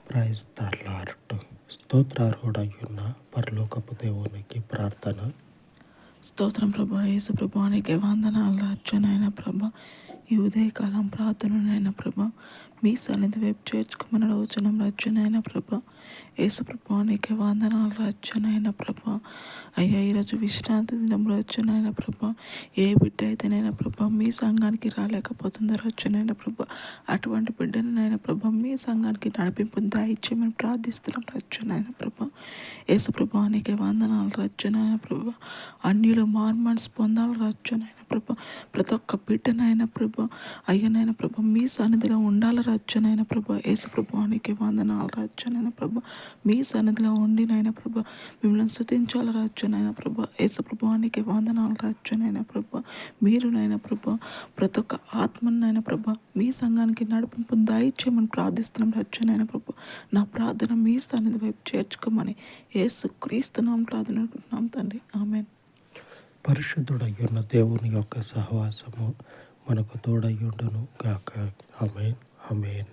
Praise the lord. స్తోత్రార్హుడయ్యున్న పరలోకపు దేవునికి ప్రార్థన. స్తోత్రం ప్రభా. యేసు ప్రభానికి వందనాలు అర్చనైన ప్రభా. ఈ ఉదయకాలం ప్రార్థనైన ప్రభా, మీ సన్నిధి వైపు చేర్చుకోమని రోజునం రచ్చనైన ప్రభా. యేసు ప్రభానికి వందనాలు రచ్చనైన ప్రభా. అయ్యా, ఈరోజు విశ్రాంతి దినం రచ్చనైన ప్రభా. ఏ బిడ్డ అయితేనైనా ప్రభా మీ సంఘానికి రాలేకపోతుందో రచ్చనైన ప్రభా, అటువంటి బిడ్డనైనా ప్రభా మీ సంఘానికి నడిపింపు దయచేయమని ప్రార్థిస్తున్నాం రచ్చనైన ప్రభా. యేసు ప్రభానికి వందనాలు రచ్చనైన ప్రభా. అన్యులు మార్మన్స్ పొందాలి రచ్చనైన ప్రభా. ప్రతి ఒక్క బిడ్డనైనా ప్రభా అయ్యనైనా ప్రభా మీ సన్నిధిలో ఉండాలి రచ్చనైన ప్రభా. యేసు ప్రభానికి వందనాలు రచ్చనైన ప్రభా. మీ సన్నిధిలో ఉండినైనా ప్రభా మిమ్మల్ని స్తుతించాలి రచ్చనైన ప్రభా. యేసు ప్రభానికి వందనాలు రచ్చనైన ప్రభా. మీరునైనా ప్రభా ప్రతి ఒక్క ఆత్మనైనా ప్రభా మీ సంఘానికి నడిపింపు దయచేయమని ప్రార్థిస్తున్నాం రచ్చనైన ప్రభా. నా ప్రార్థన మీ సన్నిధి వైపు చేర్చుకోమని యేసు క్రీస్తు నామమున ప్రార్థన తండ్రి, ఆమేన్. పరిశుద్ధుడయ్యున్న దేవుని యొక్క సహవాసము మనకు తోడయ్యుండును గాక. ఆమేన్, ఆమేన్.